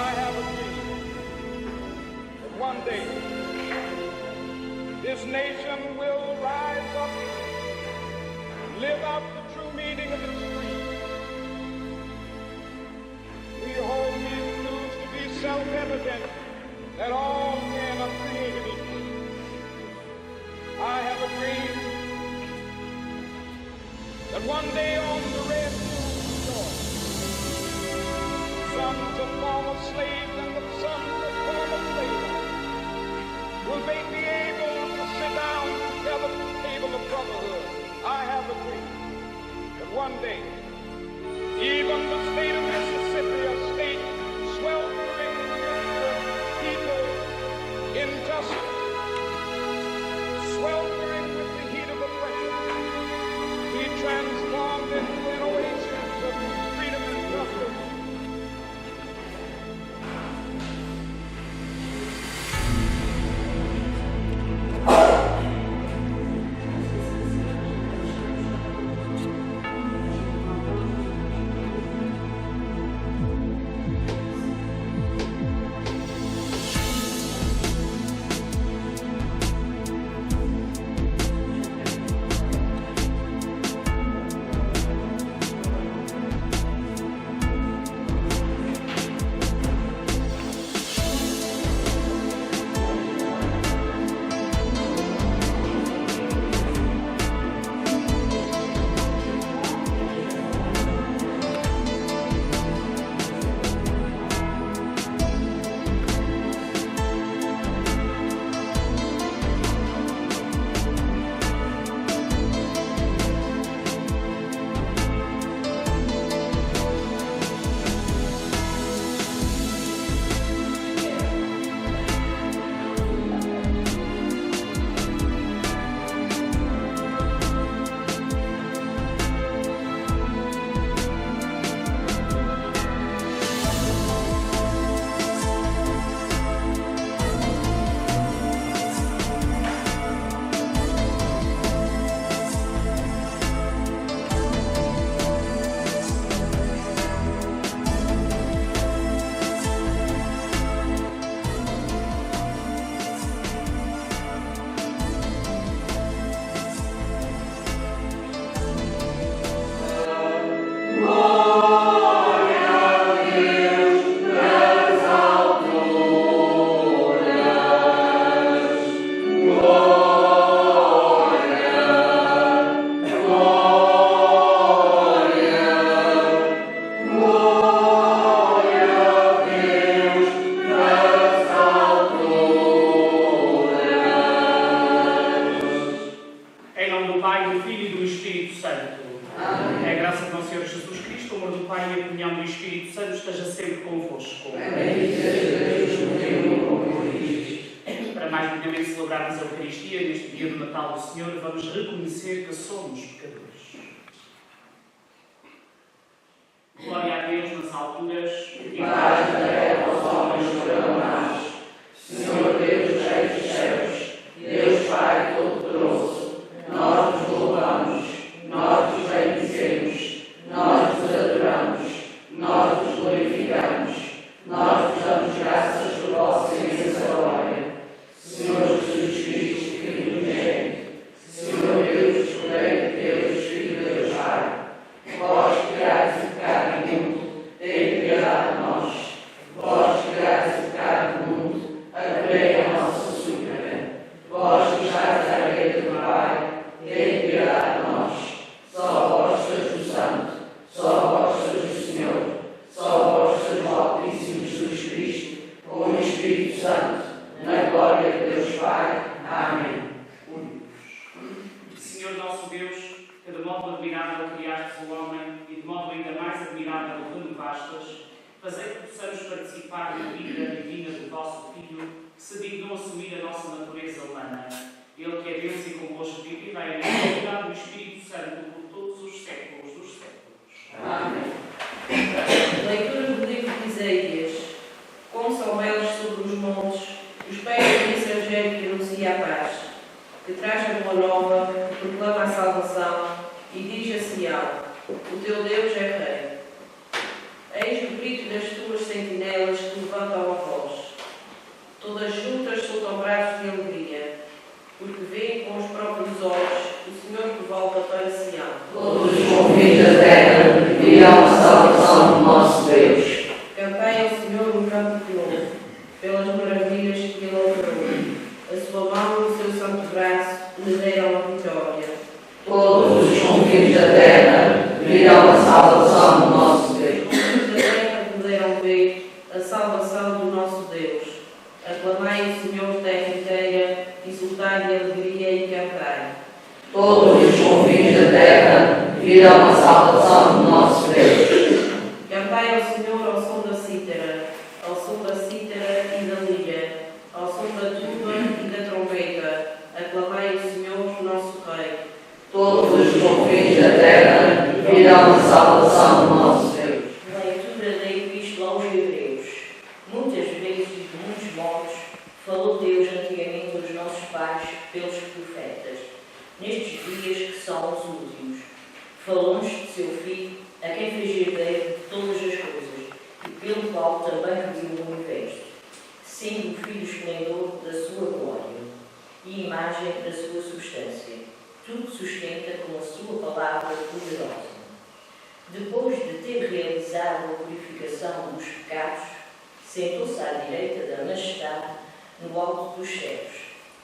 I have a dream that one day this nation will rise up and live out the true meaning of its creed. We hold these truths to be self-evident that all men are created equal. I have a dream that one day on the red hills of Georgia, sons of former slaves and the sons of former slaves will they be able to sit down together at the table of brotherhood. I have a dream that one day even the state of Mississippi, a state sweltering with the people's injustice, sweltering with the heat of oppression, be transformed into an oasis of freedom and justice. Leitura do livro de Isaías. Como são belos sobre os montes, os pés do mensageiro que anuncia a paz, que traz a boa nova, que proclama a salvação e diz a Sião: o teu Deus é Rei. Eis o grito das tuas sentinelas que levantam Senhor um campo novo, pelas maravilhas que Ele operou. A sua mão e o seu santo braço lhe deram a vitória. Todos os confins da terra virão a salvação do nosso Deus. Os confins da terra puderam ver a salvação do nosso Deus. Aclamai o Senhor, terra inteira, exultai de alegria e cantai. Todos os confins da terra virão a salvação do nosso Deus. Cantai ao Senhor ao som da cítara e da lira, ao som da tuba e da trombeta. Aclamai o Senhor, nosso Rei. Todos os confins da terra virão a salvação do nosso Deus. Leitura da Epístola aos Hebreus. Muitas vezes e de muitos modos falou Deus antigamente aos nossos pais pelos profetas. Nestes dias que são os últimos, falou-nos de seu Filho, a quem fez herdeiro de todas as coisas, e pelo qual também redigiu o universo, sendo o Filho esplendor da sua glória e imagem da sua substância. Tudo sustenta com a sua palavra poderosa. Depois de ter realizado a purificação dos pecados, sentou-se à direita da majestade no alto dos céus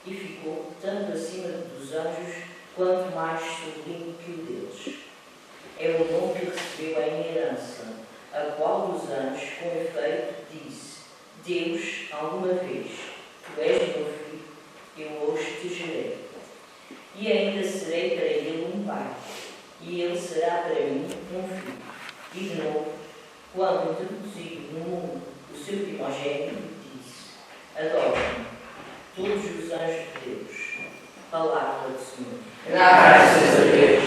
e ficou tanto acima dos anjos quanto mais sublime que o deles. É o dom que recebeu em herança, a qual dos anjos, com efeito, disse: Deus, alguma vez, tu és meu filho, eu hoje te gerei. E ainda serei para ele um pai, e ele será para mim um filho. E de novo, quando introduzido no mundo o seu primogênito, disse: Adore-me, todos os anjos de Deus. Palavra do Senhor. Graças a Deus.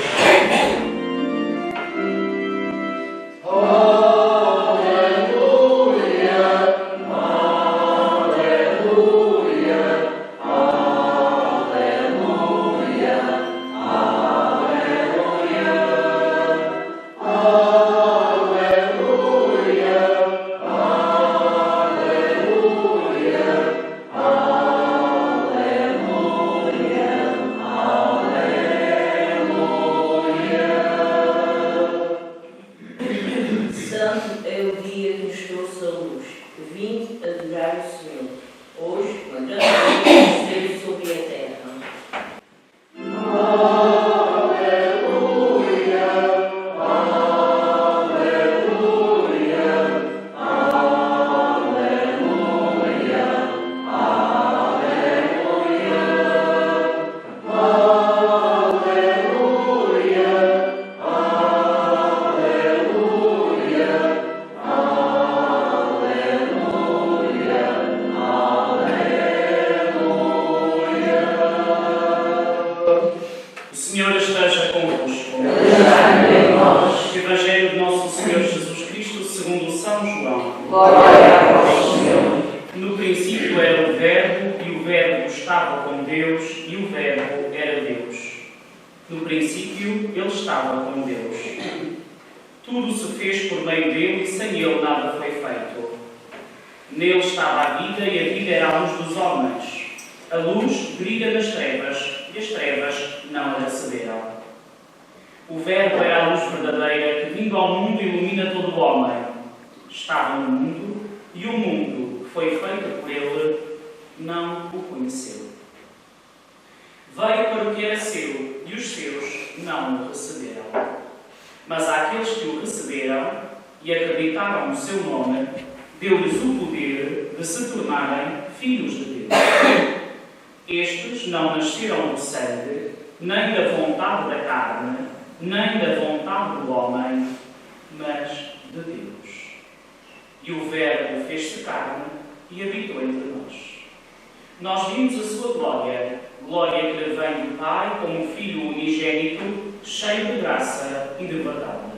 Santo é o dia que nos trouxe a luz. Vinde adorar o Senhor. Hoje, uma grande luz esteve sobre a terra. O Senhor esteja convosco. Evangelho de Nosso Senhor Jesus Cristo segundo São João. Glória a vós, Senhor. No princípio era o Verbo, e o Verbo estava com Deus, e o Verbo era Deus. No princípio ele estava com Deus. Tudo se fez por meio dele, e sem ele nada foi feito. Nele estava a vida, e a vida era a luz dos homens. A luz brilha nas trevas, e as trevas não a receberam. O Verbo era a luz verdadeira que, vindo ao mundo, ilumina todo o homem. Estava no mundo, e o mundo, que foi feito por ele, não o conheceu. Veio para o que era seu, e os seus não o receberam. Mas àqueles que o receberam e acreditaram no seu nome, deu-lhes o poder de se tornarem filhos de Deus. Estes não nasceram do sangue, nem da vontade da carne, nem da vontade do homem, mas de Deus. E o Verbo fez-se carne e habitou entre nós. Nós vimos a sua glória, glória que lhe vem do Pai como um Filho unigênito, cheio de graça e de verdade.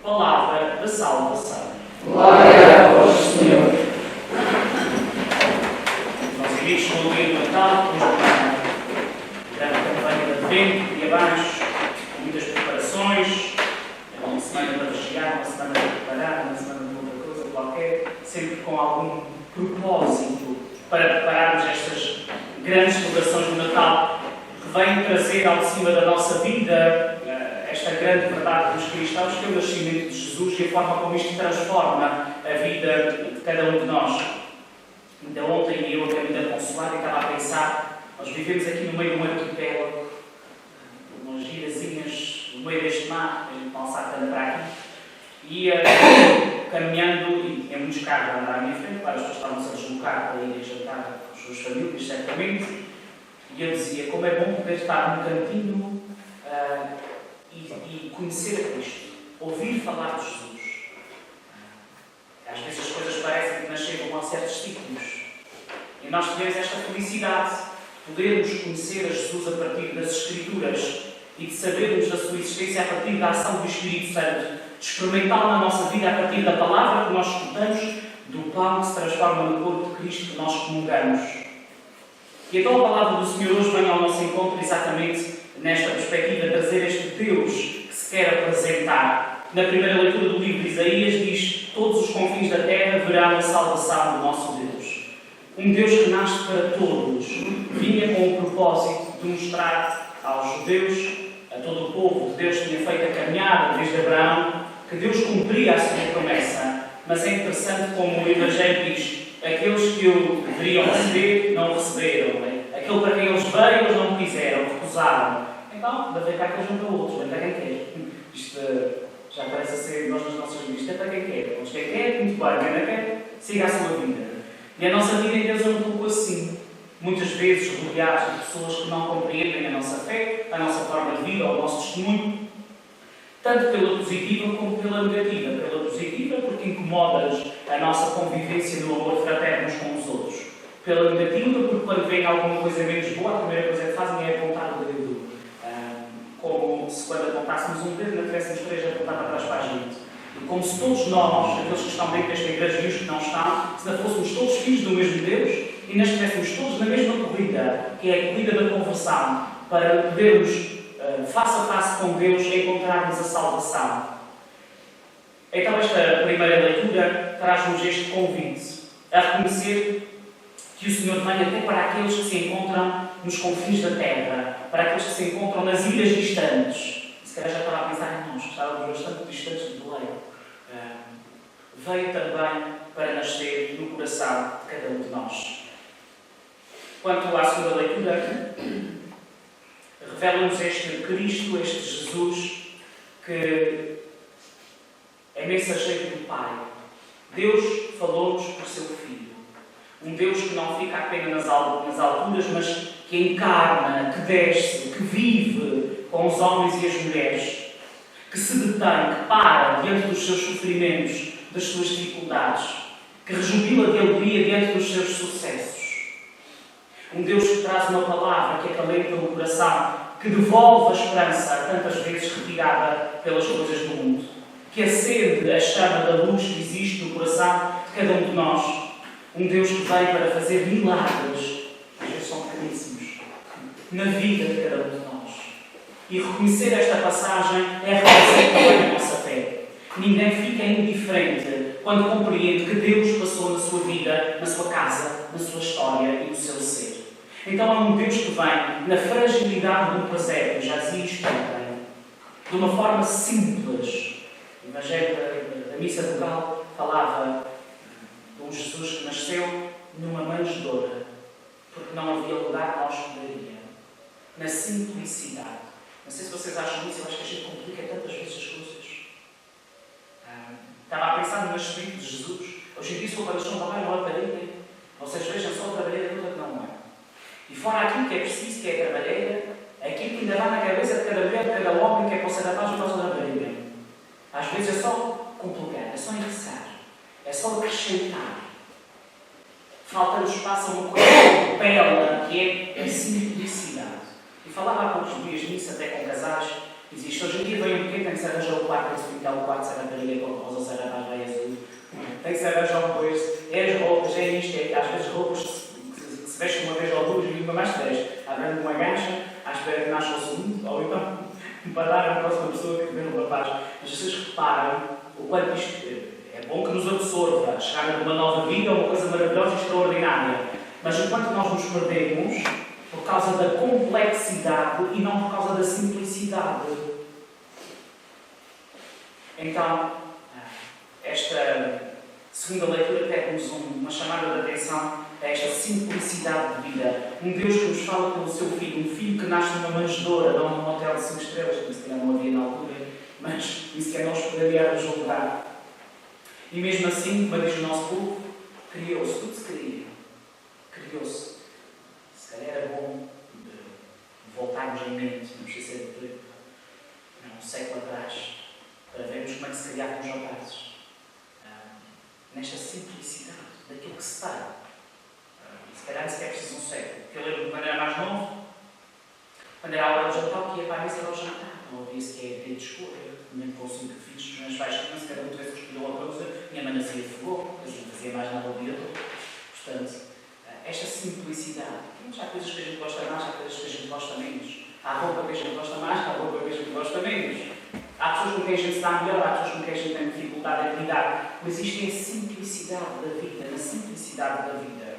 Palavra da salvação. Glória a vós, Senhor. Nós amigos com o dia do Natal, durante a campanha de Advento e abaixo, muitas preparações, uma semana para rechear, uma semana para preparar, uma semana de outra coisa qualquer, sempre com algum propósito para prepararmos estas grandes celebrações do Natal, que vêm trazer ao de cima da nossa vida esta grande verdade dos cristãos, que é o nascimento de Jesus e a forma como isto transforma a a vida de cada um de nós. Ainda ontem eu, a caminho da Consolada, estava a pensar, nós vivemos aqui no meio de um arquipélago, umas girazinhas no meio deste mar, a gente não sabe para aqui, e ia caminhando, e tinha muitos carros a andar à minha frente, claro, as pessoas estavam-se a deslocar para ir jantar com as suas famílias, certamente, e eu dizia, como é bom poder estar num cantinho e conhecer a Cristo, ouvir falar de Jesus. Às vezes as coisas parecem que nos chegam a certos ciclos. E nós tivemos esta felicidade de podermos conhecer a Jesus a partir das Escrituras e de sabermos da sua existência a partir da ação do Espírito Santo, de experimentá-lo na nossa vida a partir da palavra que nós escutamos, do pão que se transforma no corpo de Cristo que nós comungamos. E então a palavra do Senhor hoje vem ao nosso encontro exatamente nesta perspectiva, de trazer este Deus que se quer apresentar. Na primeira leitura do livro de Isaías diz: todos os confins da terra verão a salvação do nosso Deus. Um Deus que nasce para todos, vinha com o propósito de mostrar aos judeus, a todo o povo, que Deus tinha feito a caminhada desde Abraão, que Deus cumpria a sua promessa. Mas é interessante como o Evangelho diz: aqueles que o deveriam receber, não o receberam. Aquele para quem eles veio, eles não quiseram, recusaram. Então, deve haver cá aqueles para outros, mas para quem quer. Isto já parece a ser nós nas nossas vidas. Isto é para quem quer. Mas quem quer, muito bem. Quem não quer, siga a sua vida. E a nossa vida em Deus é um pouco assim. Muitas vezes rodeados de pessoas que não compreendem a nossa fé, a nossa forma de vida, o nosso testemunho, tanto pela positiva como pela negativa. Pela positiva, porque incomoda-nos a nossa convivência no amor fraterno uns com os outros. Pela negativa, porque quando vem alguma coisa menos boa, a primeira coisa que fazem é apontar o dedo. Como se quando apontássemos um dedo, não tivéssemos três a apontar para trás para a gente. E como se todos nós, aqueles que estão dentro desta igreja e os que não estão, se não fôssemos todos filhos do mesmo Deus e nós estivéssemos todos na mesma corrida, que é a corrida da conversão, para podermos, face a face com Deus, encontrarmos a salvação. Então esta primeira leitura traz-nos este convite a reconhecer que o Senhor vem até para aqueles que se encontram nos confins da terra, para aqueles que se encontram nas ilhas distantes. Se calhar já estava a pensar em nós, que estávamos bastante distantes de Belém. Veio também para nascer no coração de cada um de nós. Quanto à segunda leitura, revela-nos este Cristo, este Jesus, que é mensageiro do Pai. Deus falou-nos por seu Filho. Um Deus que não fica apenas nas alturas, mas que encarna, que desce, que vive com os homens e as mulheres, que se detém, que para diante dos seus sofrimentos, das suas dificuldades, que rejubila de alegria diante dos seus sucessos. Um Deus que traz uma palavra que acalenta o coração, que devolve a esperança, tantas vezes retirada pelas coisas do mundo, que acende a chama da luz que existe no coração de cada um de nós. Um Deus que vem para fazer milagres, às vezes são pequeníssimos, na vida de cada um de nós. E reconhecer esta passagem é reconhecer também a nossa fé. Ninguém fica indiferente quando compreende que Deus passou na sua vida, na sua casa, na sua história e no seu ser. Então é um Deus que vem na fragilidade do presépio, já dizia isto também, de uma forma simples. O Evangelho da Missa do Galo falava de um Jesus que nasceu numa manjedoura, porque não havia lugar para a hospedaria. Na simplicidade. Não sei se vocês acham isso, eu acho que a gente complica tantas vezes as coisas. Estava a pensar no nascimento de Jesus. Hoje em dia, se for para o chão, também não é trabalheira. Vocês vejam só a trabalheira toda que não é. E fora aquilo que é preciso, que é a trabalheira, aquilo que ainda vai na cabeça de cada mulher, de cada homem, que é para o ser rapaz e para o ser rapariga. Às vezes é só complicar, é só enriquecer, é só acrescentar. Falta-nos espaço a uma coisa bela, que é a simplicidade. E falava há poucos dias nisso, até com casais, e dizia isto: hoje em dia vem um pequeno, tem que se arranjar o quarto, tem que se pintar o quarto, se a rapariga com rosa, se a rapaz vai azul. Tem que se arranjar um coisa, é as roupas, é isto, é às vezes roupas que se vestem uma vez ou duas e nunca mais se veste. Abrindo uma gacha, à espera que nasça o segundo, ou então para dar a próxima pessoa que vê no rapaz. Mas vocês reparam o quanto isto é bom que nos absorva, a chegada de uma nova vida é uma coisa maravilhosa e extraordinária. Mas enquanto nós nos perdemos, por causa da complexidade e não por causa da simplicidade. Então, esta Segunda leitura pede-nos uma chamada de atenção a esta simplicidade de vida. Um Deus que nos fala pelo seu Filho, um Filho que nasce numa manjedoura, não num hotel de 5 estrelas, que se calhar não havia na altura, mas isso que é não os poderia julgar. E mesmo assim, como diz o nosso povo, criou-se, tudo se cria. Criou-se. Se calhar era bom voltarmos em mente, não precisa ser de um século atrás, para vermos como é que se criavam os rapazes. Nesta simplicidade daquilo que se tem. Se calhar nem sequer é preciso um século. Porque eu lembro quando era mais novo, quando era a hora do jantar, que ia para a mesa era o jantar. Não havia sequer dia de escolha. Nem com 5 filhos, os meus pais tinham, se cada um tivesse que escolher uma coisa, minha mãe nascia de fogo, porque assim não fazia mais nada o dia todo. Portanto, esta simplicidade. Há coisas que a gente gosta mais, há coisas que a gente gosta menos. Há roupa que a gente gosta mais, há roupa que a gente gosta menos. Há pessoas com quem a gente se dá melhor, há pessoas com quem a gente tem dificuldade em lidar. Mas isto é a simplicidade da vida, na simplicidade da vida.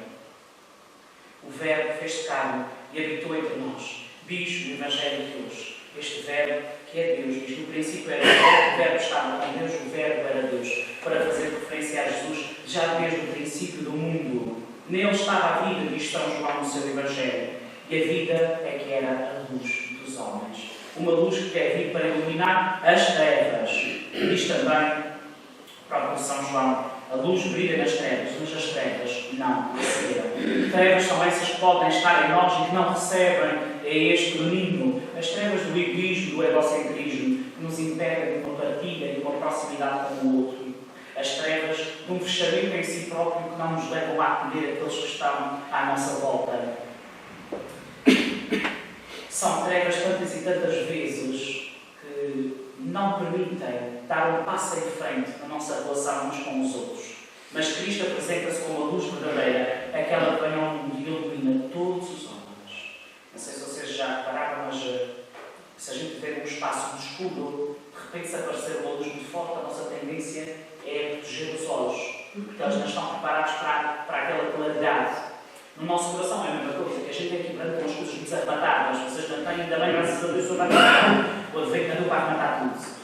O Verbo fez-se carne e habitou entre nós. Diz no Evangelho de hoje. Este Verbo, que é Deus, diz que no princípio era Deus, o Verbo estava com Deus, o Verbo era Deus. Para fazer referência a Jesus, já desde o princípio do mundo. Nele estava a vida, diz São João no seu Evangelho. E a vida é que era a luz dos homens. Uma luz que quer vir para iluminar as trevas. Diz também o próprio São João: a luz brilha nas trevas, mas as trevas não receberam. Trevas são essas que podem estar em nós e que não recebem este domínio. As trevas do egoísmo, do egocentrismo, que nos impedem de uma partilha e de uma proximidade com o outro. As trevas de um fechamento em si próprio que não nos levam a acolher aqueles que estão à nossa volta. São trevas tantas e tantas vezes que não permitem dar um passo em frente na nossa relação uns com os outros. Mas Cristo apresenta-se como a luz verdadeira, aquela que vem ao mundo e ilumina todos os homens. Não sei se vocês já repararam, mas se a gente tiver um espaço de escuro, de repente se aparecer uma luz muito forte, a nossa tendência é proteger os olhos, porque eles não estão preparados para aquela claridade. No nosso coração é a mesma coisa, que a gente é aqui branco com as coisas desarmatadas. Vocês não têm, ainda bem, graças a Deus, o advento andou para arrematar tudo.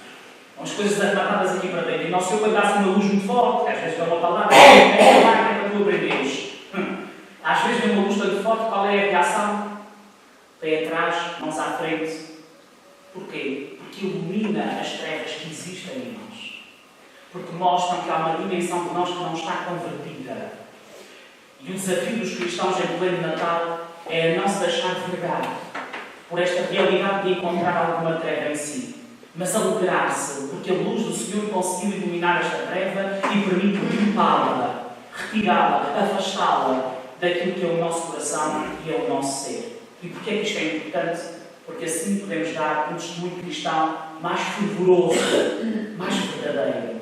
Umas coisas desarmatadas aqui para dentro. E nosso Senhor, quando dá assim uma luz muito forte, que às vezes dá uma palavra, é para tu aprenderes. Às vezes vem uma luz tão forte, qual é a reação? Pé atrás, mãos à frente. Porquê? Porque ilumina as trevas que existem em nós. Porque mostram que há uma dimensão de nós que não está convertida. E o desafio dos cristãos em pleno Natal é não se deixar vergar por esta realidade de encontrar alguma treva em si, mas alegrar-se porque a luz do Senhor conseguiu iluminar esta treva e permite limpá-la, retirá-la, afastá-la daquilo que é o nosso coração e é o nosso ser. E porquê é que isto é importante? Porque assim podemos dar um testemunho cristão mais fervoroso, mais verdadeiro.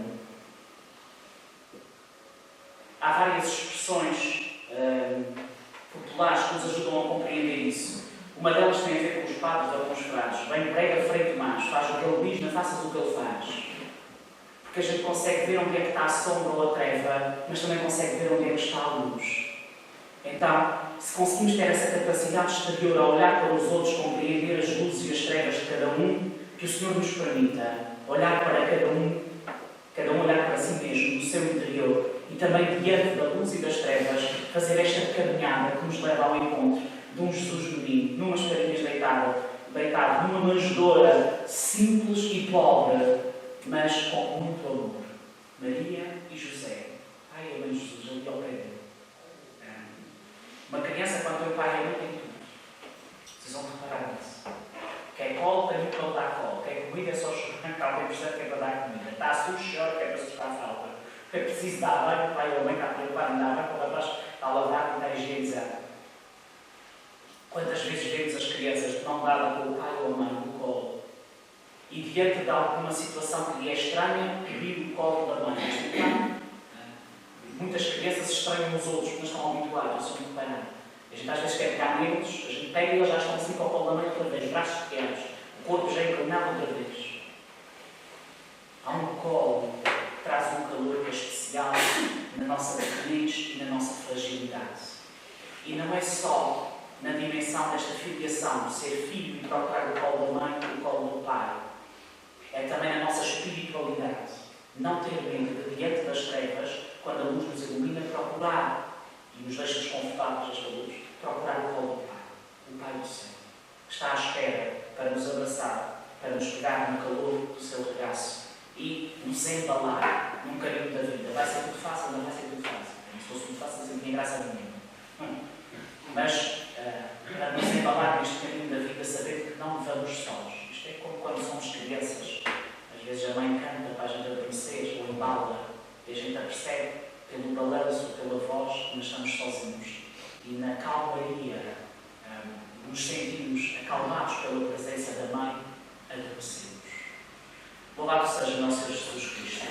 Há várias expressões populares que nos ajudam a compreender isso. Uma delas tem a ver com os padres ou com os frades. Bem prega, freio mais. Faz o que ele diz, não faças o que ele faz. Porque a gente consegue ver onde é que está a sombra ou a treva, mas também consegue ver onde é que está a luz. Então, se conseguimos ter essa capacidade exterior a olhar para os outros, compreender as luzes e as trevas de cada um, que o Senhor nos permita olhar para cada um olhar para si mesmo, no seu interior, e também diante da luz e das trevas, fazer esta caminhada que nos leva ao encontro de um Jesus menino, numas carinhas deitado numa manjedoura simples e pobre, mas com muito amor. Maria e José, pai e mãe de Jesus, ali ao pé dele. Uma criança, quando tem o pai e a mãe, tem tudo. Vocês vão reparar nisso. Quer colo, tem muito para dar colo. Quer comida, é só chorar, que alguém percebe que é para dar comida. Está sujo, chora, que é para sustentar a falta. Que é preciso dar banho, o pai e a mãe está preocupado em dar banho, para o rapaz está a lavar e está a higienizar. Quantas vezes vemos as crianças que não davam com o pai ou a mãe no colo e diante de alguma situação que lhe é estranha, pedir o colo da mãe. Muitas crianças estranham os outros, mas estão habituados, não são muito parados. A gente às vezes quer pegar neles, a gente pega e eles já estão assim com o colo da mãe outra vez, braços pequenos, o corpo já inclinado outra vez. Há um colo que traz um calor que é especial na nossa pequenez e na nossa fragilidade. E não é só na dimensão desta filiação, de ser filho e procurar o colo da mãe e o colo do pai. É também na nossa espiritualidade. Não ter medo de, diante das trevas, quando a luz nos ilumina, procurar e nos deixa desconfortáveis esta luz, procurar o colo do Pai, o Pai do céu, que está à espera para nos abraçar, para nos pegar no calor do seu regaço e nos embalar num caminho da vida. Vai ser tudo fácil? Não vai ser tudo fácil. Se fosse tudo fácil, não tinha graça nenhuma. Mas, para nos embalar neste caminho da vida, saber que não vamos sós. Isto é como quando somos crianças. Às vezes a mãe canta para a gente adormecer ou embala e a gente percebe pelo balanço, pela voz, que nós estamos sozinhos. E na calmaria, nos sentimos acalmados pela presença da mãe, adormecemos. Louvado seja nosso Senhor Jesus Cristo.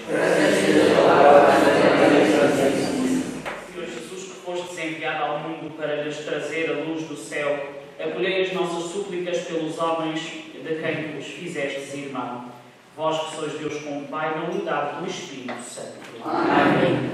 Senhor Jesus, que fostes enviado ao mundo para lhes trazer a luz do céu, acolhei as nossas súplicas pelos homens de quem vos fizestes irmão. Vós que sois Deus como Pai, na unidade do Espírito Santo. Amém.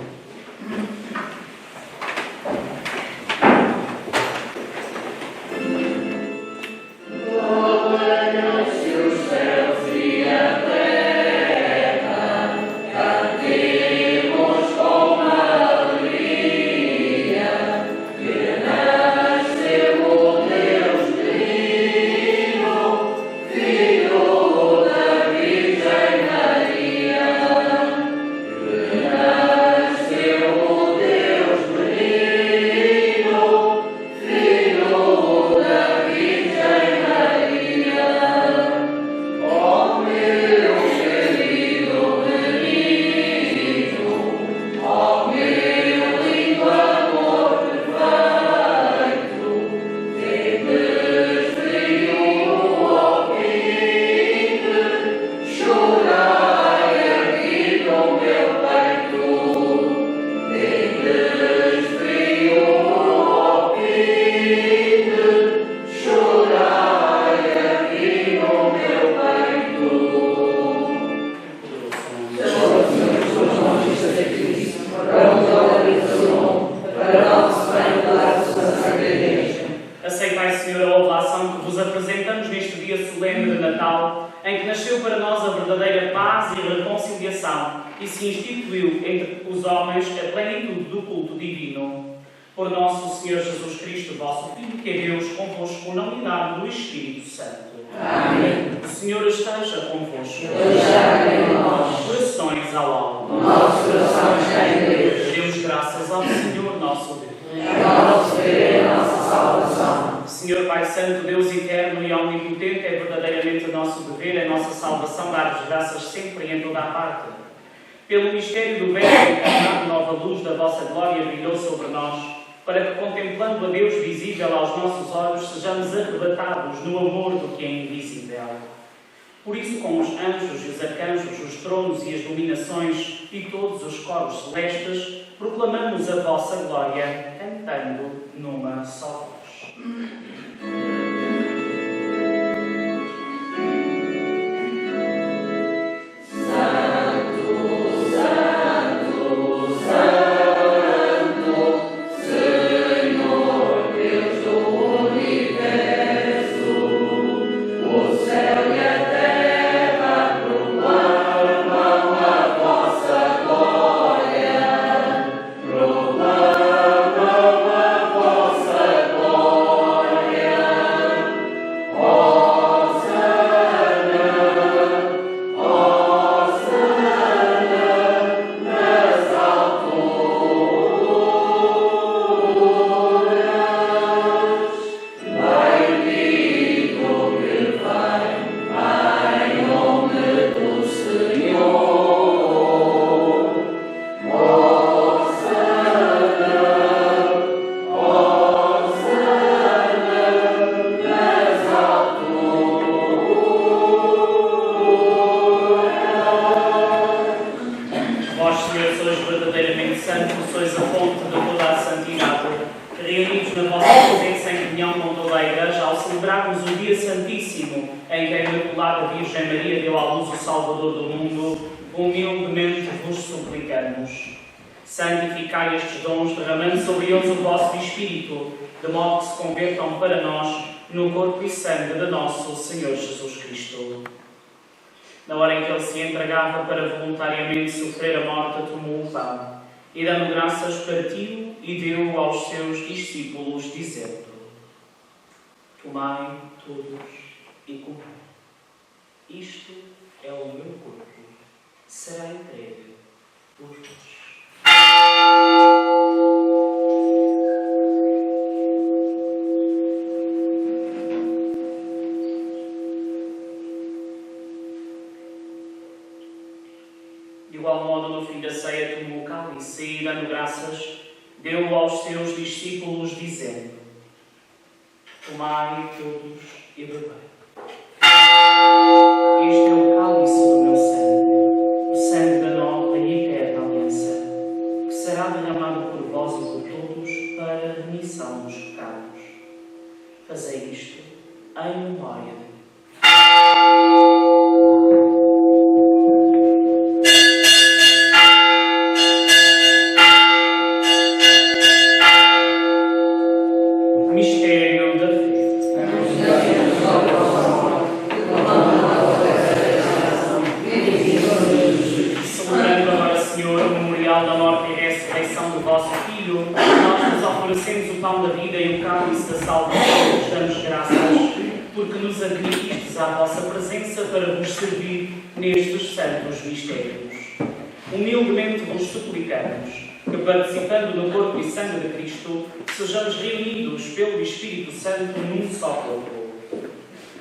Aceitai, Senhor, a oblação que vos apresentamos neste dia solene de Natal, em que nasceu para nós a verdadeira paz e a reconciliação e se instituiu entre os homens a plenitude do culto divino. Por nosso Senhor Jesus Cristo, vosso Filho, que é Deus, convosco na unidade do Espírito Santo. Amém. O Senhor esteja convosco. Corações ao alto. Nosso coração está em Deus. Demos graças ao Senhor nosso Deus. Nosso Deus, nossa salvação. Senhor Pai Santo, Deus eterno e omnipotente, é verdadeiramente nosso dever, é nossa salvação, dar-vos graças sempre e em toda a parte. Pelo mistério do Verbo encarnado, nova luz da vossa glória brilhou sobre nós, para que, contemplando a Deus visível aos nossos olhos, sejamos arrebatados no amor do que é invisível. Por isso, com os anjos e os arcanjos, os tronos e as dominações e todos os coros celestes, proclamamos a vossa glória, cantando numa só voz. Santificai estes dons, derramando sobre eles o vosso Espírito, de modo que se convertam para nós no corpo e sangue de nosso Senhor Jesus Cristo. Na hora em que ele se entregava para voluntariamente sofrer a morte, tomou o pão e dando graças partiu e deu aos seus discípulos, dizendo: Tomai todos e comei. Isto é o meu corpo, será entregue por vós. De igual modo, no fim da ceia, tomou o cálice e, dando graças, deu aos seus discípulos, dizendo: Tomai todos e bebei. Este é o cálice do meu sangue, o sangue da nova e eterna aliança, que será derramado por vós e por todos para a remissão dos pecados. Fazei isto em memória de mim. Mistério da fé. Celebrando agora, Senhor, o memorial da morte e ressurreição do vosso Filho, nós nos oferecemos o pão da vida e o cálice da salvação e vos damos graças, porque nos admitistes à vossa presença para vos servir nestes santos mistérios. Humildemente vos suplicamos que, participando no corpo e sangue de Cristo, sejamos reunidos pelo Espírito Santo num só corpo.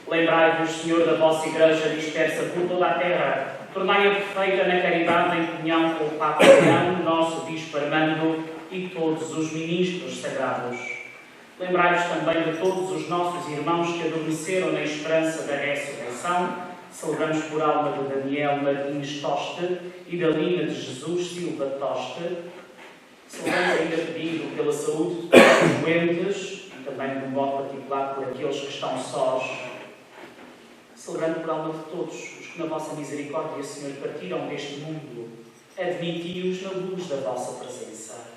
Lembrai-vos, Senhor, da vossa Igreja dispersa por toda a terra, tornai-a perfeita na caridade em comunhão com o Papa Leão, nosso Bispo Armando e todos os ministros sagrados. Lembrai-vos também de todos os nossos irmãos que adormeceram na esperança da ressurreição. Celebramos por alma de Daniel Martins Toste e da Lina de Jesus Silva Toste. Celebramos ainda pedindo pela saúde de todos os doentes e também de um modo particular por aqueles que estão sós. Celebrando por alma de todos os que na vossa misericórdia, Senhor, partiram deste mundo, admiti-os na luz da vossa presença.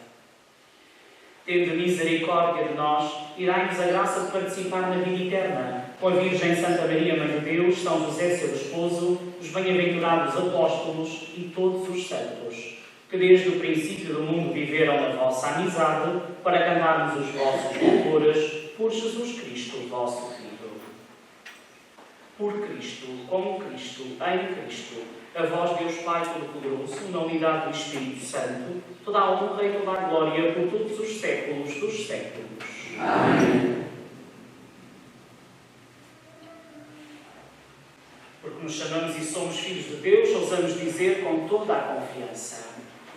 Tendo misericórdia de nós, irai-nos a graça de participar na vida eterna, com a Virgem Santa Maria, Mãe de Deus, São José, seu esposo, os bem-aventurados apóstolos e todos os santos, que desde o princípio do mundo viveram na vossa amizade, para cantarmos os vossos louvores por Jesus Cristo, vosso Filho. Por Cristo, com Cristo, em Cristo, a vós, Deus Pai Todo-Poderoso, na unidade do Espírito Santo, toda a honra e toda a glória por todos os séculos dos séculos. Amém. Porque nos chamamos e somos filhos de Deus, ousamos dizer com toda a confiança: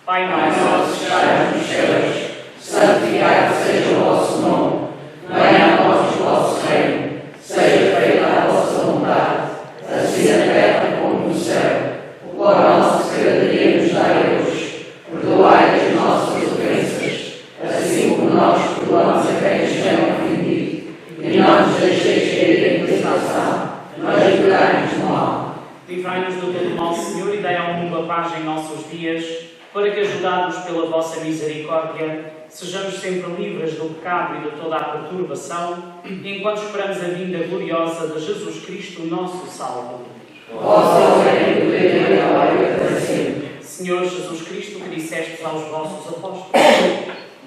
Pai nosso que estais nos céus, santificado seja o vosso nome. Venha a nós o vosso reino. Seja feita a vossa vontade, assim na terra como no céu. O pão nosso de cada dia nos dai hoje. Perdoai as nossas ofensas, assim como nós perdoamos a quem nos tem ofendido. E não nos deixeis cair em tentação, mas livrai-nos do mal. Livrai-nos de todo mal, Senhor, e dai ao mundo a paz em nossos dias, para que, ajudados pela vossa misericórdia, sejamos sempre livres do pecado e de toda a perturbação, enquanto esperamos a vinda gloriosa de Jesus Cristo, nosso Salvador. Vosso reino, poder e glória para sempre. Senhor Jesus Cristo, que dissestes aos vossos apóstolos: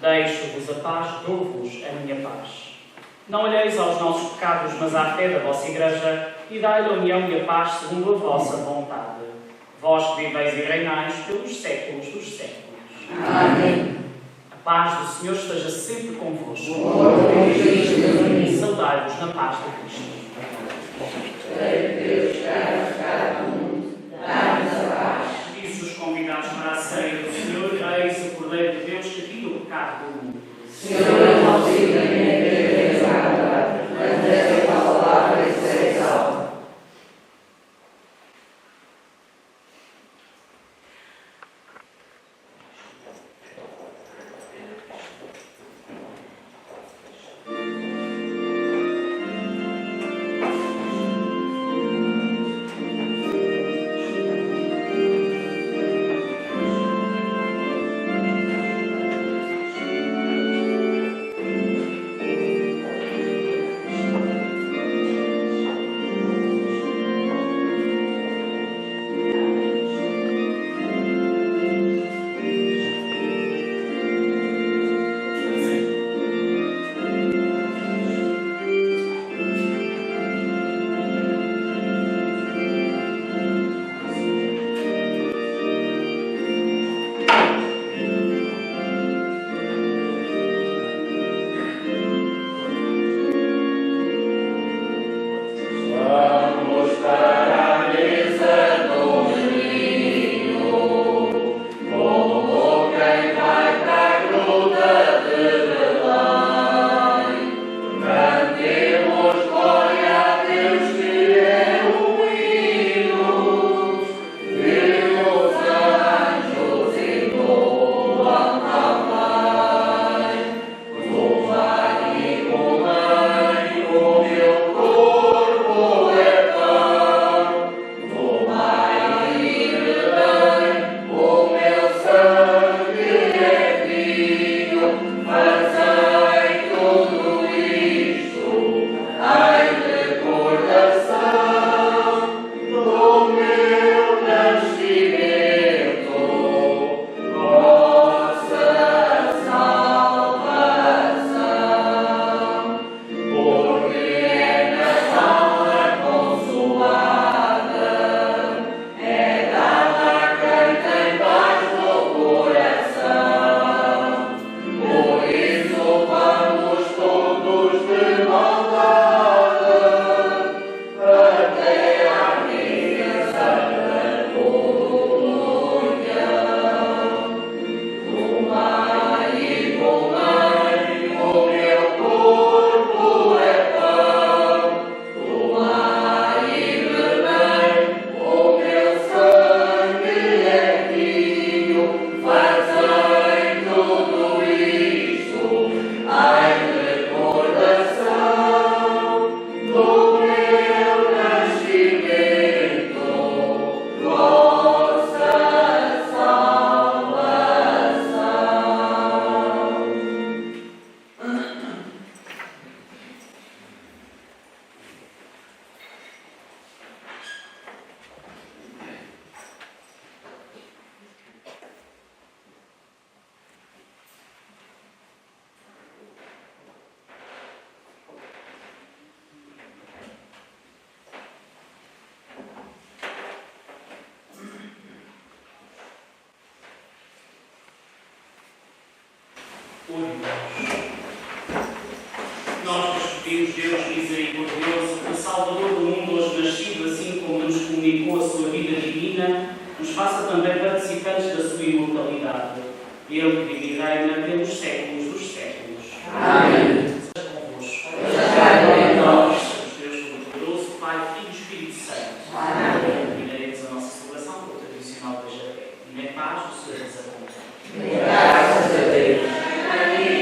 Deixo-vos a paz, dou-vos a minha paz. Não olheis aos nossos pecados, mas à fé da vossa Igreja, e dai-lhe a união e a paz segundo a vossa vontade. Vós que viveis e reinais pelos séculos dos séculos. Amém. A paz do Senhor esteja sempre convosco. Amém. Saudai-vos na paz de Cristo. Deus quer ficar no mundo, dá-nos a paz. Diz os convidados para a ceia do Senhor: Eis o Cordeiro de Deus que tira o pecado do mundo. Senhor, eu não consigo nem ver nada, mas essa palavra é salva. Nós vos pedimos, Deus misericordioso, o Salvador do mundo, hoje nascido, assim como nos comunicou a sua vida divina, nos faça também participantes da sua imortalidade. Ele que vive e reina pelos séculos dos séculos. Amém. Seja convosco. Seja em nós. Deus Todo-Poderoso, Pai, Filho e Espírito Santo. Amém. Terminaremos a nossa celebração com o tradicional beijo-pé. E na paz do Senhor nos acompanhe. Graças a Deus. Amen.